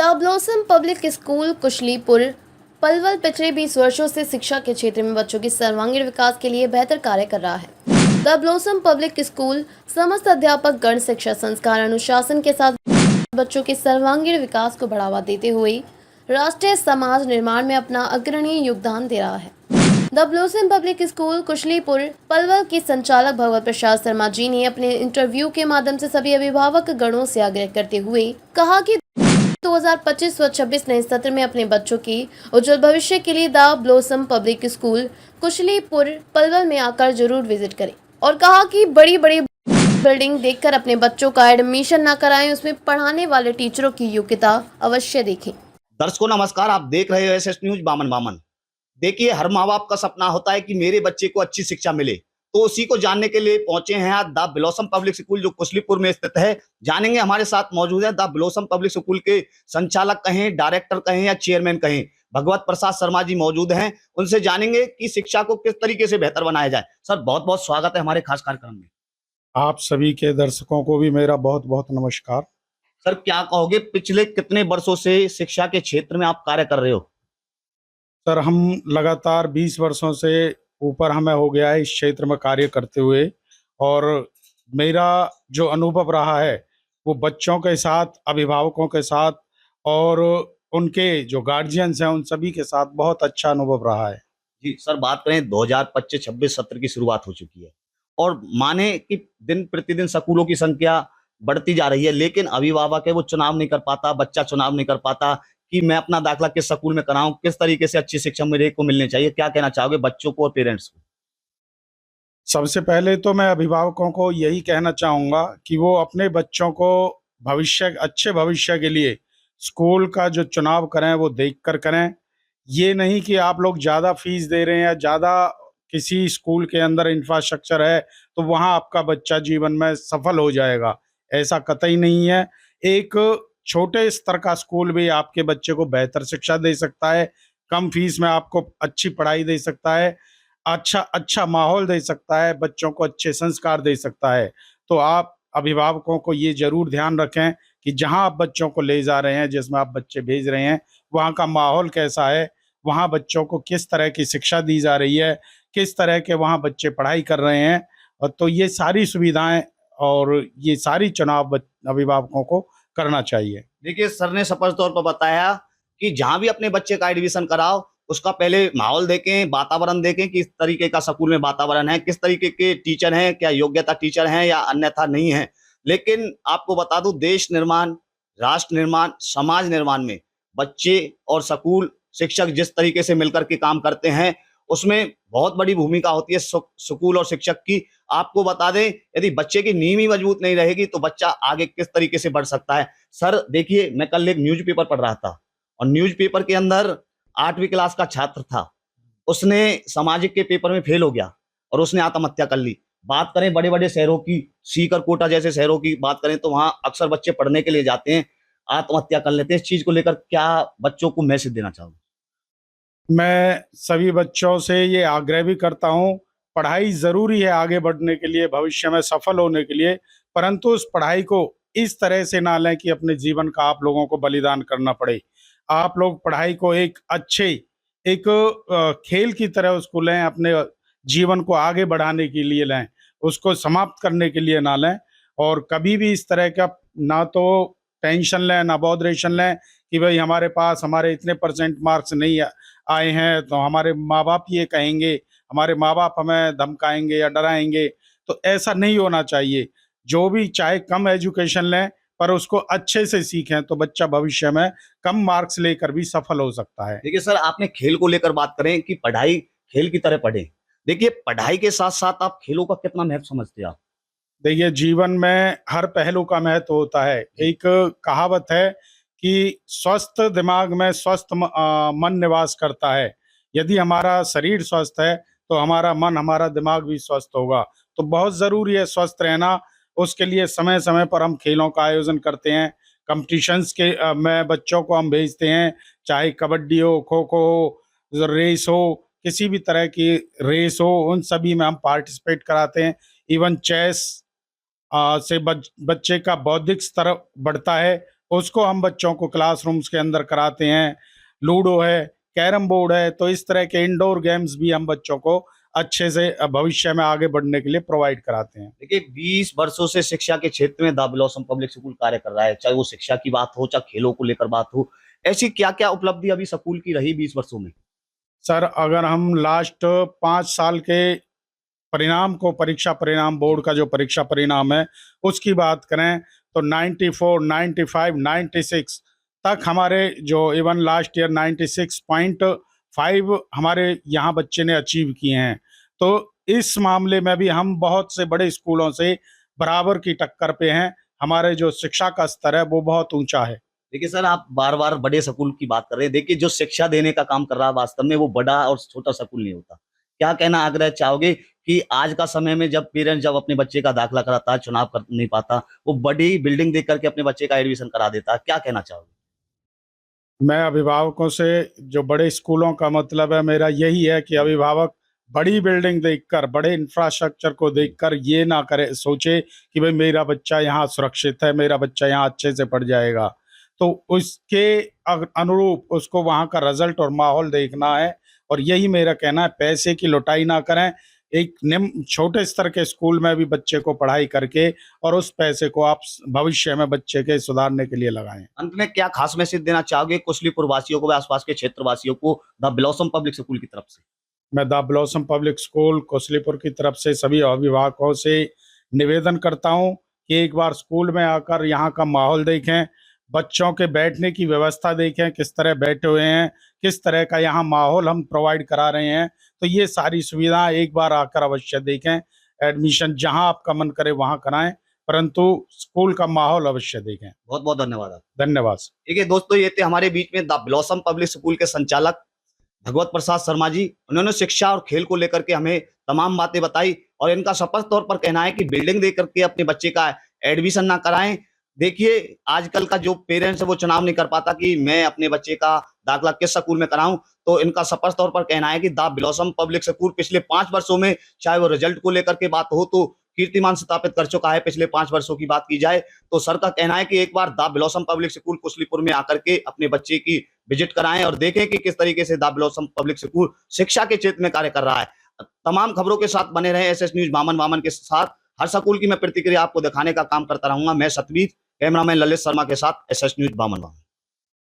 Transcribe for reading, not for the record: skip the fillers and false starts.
The blossom public school Kushalipur Palwal पिछले 20 वर्षों से शिक्षा के क्षेत्र में बच्चों के सर्वांगीण विकास के लिए बेहतर कार्य कर रहा है। द ब्लॉसम पब्लिक स्कूल समस्त अध्यापक गण शिक्षा संस्कार अनुशासन के साथ बच्चों के सर्वांगीण विकास को बढ़ावा देते हुए राष्ट्रीय समाज निर्माण में अपना अग्रणी योगदान दे रहा है। The blossom public school Kushalipur Palwal के संचालक भगवत प्रसाद शर्मा जी ने अपने इंटरव्यू के माध्यम से सभी अभिभावक गणों से आग्रह करते हुए कहा कि 2025-26 नए सत्र में अपने बच्चों के उज्जवल भविष्य के लिए the blossom public school Kushalipur Palwal में आकर जरूर विजिट करें और कहा कि बड़ी बड़ी बिल्डिंग देखकर अपने बच्चों का एडमिशन न कराएं, उसमें पढ़ाने वाले टीचरों की योग्यता अवश्य देखें। दर्शकों नमस्कार, आप देख रहे हो एसएस न्यूज बामन। देखिए, हर माँ बाप का सपना होता है कि मेरे बच्चे को अच्छी शिक्षा मिले, तो उसी को जानने के लिए पहुंचे हैं आज द ब्लॉसम पब्लिक स्कूल जो कुशलीपुर में स्थित है। जानेंगे, हमारे साथ मौजूद है द ब्लॉसम पब्लिक स्कूल के संचालक कहें, डायरेक्टर कहें या चेयरमैन कहें, भगवत प्रसाद शर्मा जी मौजूद हैं। उनसे जानेंगे कि शिक्षा को किस तरीके से बेहतर बनाया जाए। सर, बहुत बहुत स्वागत है हमारे खास कार्यक्रम में। आप सभी के दर्शकों को भी मेरा बहुत बहुत नमस्कार। सर, क्या कहोगे, पिछले कितने वर्षों से शिक्षा के क्षेत्र में आप कार्य कर रहे हो? सर, हम लगातार 20 वर्षों से ऊपर हमें हो गया है इस क्षेत्र में कार्य करते हुए, और मेरा जो अनुभव रहा है वो बच्चों के साथ, अभिभावकों के साथ और उनके जो गार्जियंस हैं उन सभी के साथ बहुत अच्छा अनुभव रहा है। जी सर, बात करें 2025-26 सत्र की शुरुआत हो चुकी है और माने कि दिन प्रतिदिन स्कूलों की संख्या बढ़ती जा रही है, लेकिन अभिभावक है वो चुनाव नहीं कर पाता, बच्चा चुनाव नहीं कर पाता कि मैं अपना दाखिला किस स्कूल में कराऊं, किस तरीके से अच्छी शिक्षा मेरे को मिलनी चाहिए। क्या कहना चाहोगे बच्चों को और पेरेंट्स को? सबसे पहले तो मैं अभिभावकों को यही कहना चाहूँगा कि वो अपने बच्चों को अच्छे भविष्य के लिए स्कूल का जो चुनाव करें वो देखकर करें। ये नहीं कि आप लोग ज़्यादा फीस दे रहे हैं या ज़्यादा किसी स्कूल के अंदर इंफ्रास्ट्रक्चर है तो वहाँ आपका बच्चा जीवन में सफल हो जाएगा, ऐसा कतई नहीं है। एक छोटे स्तर का स्कूल भी आपके बच्चे को बेहतर शिक्षा दे सकता है, कम फीस में आपको अच्छी पढ़ाई दे सकता है, अच्छा माहौल दे सकता है, बच्चों को अच्छे संस्कार दे सकता है। तो आप अभिभावकों को ये ज़रूर ध्यान रखें कि जहाँ आप बच्चों को ले जा रहे हैं, जिसमें आप बच्चे भेज रहे हैं, वहाँ का माहौल कैसा है, वहाँ बच्चों को किस तरह की शिक्षा दी जा रही है, किस तरह के वहाँ बच्चे पढ़ाई कर रहे हैं। और तो ये सारी सुविधाएं और ये सारी चुनाव अभिभावकों को करना चाहिए। देखिए, सर ने स्पष्ट तौर पर बताया कि जहां भी अपने बच्चे का एडमिशन कराओ, उसका पहले माहौल देखें, वातावरण देखें, किस तरीके का स्कूल में वातावरण है, किस तरीके के टीचर हैं, क्या योग्यता टीचर हैं या अन्यथा नहीं है। लेकिन आपको बता दूं, देश निर्माण, राष्ट्र निर्माण, समाज निर्माण में बच्चे और स्कूल, शिक्षक जिस तरीके से मिलकर के काम करते हैं, उसमें बहुत बड़ी भूमिका होती है स्कूल और शिक्षक की। आपको बता दें, यदि बच्चे की नींव ही मजबूत नहीं रहेगी तो बच्चा आगे किस तरीके से बढ़ सकता है। सर देखिए, मैं कल एक न्यूज़पेपर पढ़ रहा था और न्यूज़पेपर के अंदर 8वीं क्लास का छात्र था, उसने सामाजिक के पेपर में फेल हो गया और उसने आत्महत्या कर ली। बात करें बड़े बड़े शहरों की, सीकर कोटा जैसे शहरों की बात करें तो वहां अक्सर बच्चे पढ़ने के लिए जाते हैं, आत्महत्या कर लेते हैं। इस चीज को लेकर क्या बच्चों को मैसेज देना चाहोगे? मैं सभी बच्चों से ये आग्रह भी करता हूँ, पढ़ाई ज़रूरी है आगे बढ़ने के लिए, भविष्य में सफल होने के लिए, परंतु उस पढ़ाई को इस तरह से ना लें कि अपने जीवन का आप लोगों को बलिदान करना पड़े। आप लोग पढ़ाई को एक खेल की उसको उसको लें, अपने जीवन को आगे बढ़ाने के लिए लें, उसको समाप्त करने के लिए ना लें। और कभी भी इस तरह का ना तो टेंशन लें, ना बॉदरेशन लें कि भाई हमारे इतने परसेंट मार्क्स नहीं आए हैं तो हमारे माँ बाप ये कहेंगे, हमारे माँ बाप हमें धमकाएंगे या डराएंगे। तो ऐसा नहीं होना चाहिए। जो भी चाहे कम एजुकेशन लें पर उसको अच्छे से सीखें तो बच्चा भविष्य में कम मार्क्स लेकर भी सफल हो सकता है। देखिए सर, आपने खेल को लेकर बात करें कि पढ़ाई खेल की तरह पढ़े। देखिए, पढ़ाई के साथ साथ आप खेलों का कितना महत्व समझते हैं आप? देखिए, जीवन में हर पहलू का महत्व होता है। एक कहावत है कि स्वस्थ दिमाग में स्वस्थ मन निवास करता है। यदि हमारा शरीर स्वस्थ है तो हमारा मन, हमारा दिमाग भी स्वस्थ होगा। तो बहुत ज़रूरी है स्वस्थ रहना। उसके लिए समय समय पर हम खेलों का आयोजन करते हैं, कंपटीशंस में बच्चों को हम भेजते हैं, चाहे कबड्डी हो, खो खो हो, रेस हो, किसी भी तरह की रेस हो, उन सभी में हम पार्टिसिपेट कराते हैं। इवन चेस से बच्चे का बौद्धिक स्तर बढ़ता है, उसको हम बच्चों को क्लासरूम्स के अंदर कराते हैं। लूडो है, कैरम बोर्ड है, तो इस तरह के इंडोर गेम्स भी हम बच्चों को अच्छे से भविष्य में आगे बढ़ने के लिए प्रोवाइड कराते हैं। देखिए 20 वर्षों से शिक्षा के क्षेत्र में द ब्लॉसम पब्लिक स्कूल कार्य कर रहा है, चाहे वो शिक्षा की बात हो, चाहे खेलों को लेकर बात हो। ऐसी क्या-क्या उपलब्धि अभी स्कूल की रही 20 वर्षों में? सर, अगर हम लास्ट 5 साल के परिणाम को, परीक्षा परिणाम, बोर्ड का जो परीक्षा परिणाम है, उसकी बात करें तो 94, 95, 96 तक हमारे जो इवन लास्ट ईयर 96.5 हमारे यहाँ बच्चे ने अचीव किए हैं। तो इस मामले में भी हम बहुत से बड़े स्कूलों से बराबर की टक्कर पे हैं। हमारे जो शिक्षा का स्तर है वो बहुत ऊंचा है। देखिए सर, आप बार-बार बड़े स्कूल की बात कर रहे हैं। देखिए जो शिक्षा देने का काम कर रहा है वास्तव में वो बड़ा और छोटा स्कूल नहीं होता। क्या कहना आग्रह चाहोगे कि आज का समय में जब पेरेंट्स जब अपने बच्चे का दाखिला कराता है, चुनाव कर नहीं पाता, वो बड़ी बिल्डिंग देख करके अपने बच्चे का एडमिशन करा देता है। क्या कहना चाहोगे? मैं अभिभावकों से, जो बड़े स्कूलों का मतलब है, मेरा यही है कि अभिभावक बड़ी बिल्डिंग देखकर, बड़े इंफ्रास्ट्रक्चर को देखकर ये ना करे, सोचे कि भाई मेरा बच्चा यहाँ सुरक्षित है, मेरा बच्चा यहाँ अच्छे से पढ़ जाएगा। तो उसके अनुरूप उसको वहाँ का रिजल्ट और माहौल देखना है। और यही मेरा कहना है, पैसे की लुटाई ना करें। एक निम्न छोटे स्तर के स्कूल में भी बच्चे को पढ़ाई करके और उस पैसे को आप भविष्य में बच्चे के सुधारने के लिए लगाएं। अंत में क्या खास मैसेज देना चाहोगे कुशलीपुर वासियों को व आसपास के क्षेत्र वासियों को द ब्लॉसम पब्लिक स्कूल की तरफ से? मैं the blossom public school Kushalipur की तरफ से सभी अभिभावकों से निवेदन करता हूं कि एक बार स्कूल में आकर यहाँ का माहौल देखें, बच्चों के बैठने की व्यवस्था देखें, किस तरह बैठे हुए हैं, किस तरह का यहाँ माहौल हम प्रोवाइड करा रहे हैं। तो ये सारी सुविधाएं एक बार आकर अवश्य देखें। एडमिशन जहां आपका मन करे वहां कराएं, परंतु स्कूल का माहौल अवश्य देखें। बहुत-बहुत धन्यवाद आपका। धन्यवाद। देखिए दोस्तों, ये थे हमारे बीच में द ब्लॉसम पब्लिक स्कूल के संचालक भगवत प्रसाद शर्मा जी। उन्होंने शिक्षा और खेल को लेकर के हमें तमाम बातें बताई और इनका स्पष्ट तौर पर कहना है कि बिल्डिंग देख करके अपने बच्चे का एडमिशन ना कराएं। देखिए आजकल का जो पेरेंट्स है वो चुनाव नहीं कर पाता कि मैं अपने बच्चे का दाखिला किस स्कूल में कराऊं, तो इनका स्पष्ट तौर पर कहना है कि द ब्लॉसम पब्लिक स्कूल पिछले 5 वर्षों में, चाहे वो रिजल्ट को लेकर के बात हो, तो कीर्तिमान स्थापित कर चुका है। पिछले 5 वर्षों की बात की जाए तो सर का कहना है कि एक बार the blossom public school Kushalipur में आकर के अपने बच्चे की विजिट कराएं और देखें कि किस तरीके से द ब्लॉसम पब्लिक स्कूल शिक्षा के क्षेत्र में कार्य कर रहा है। तमाम खबरों के साथ बने रहे एसएस न्यूज वामन के साथ। हर स्कूल की मैं प्रतिक्रिया आपको दिखाने का काम करता रहूंगा। मैं सतवीर, कैमरामैन ललित शर्मा के साथ एसएस न्यूज वामन।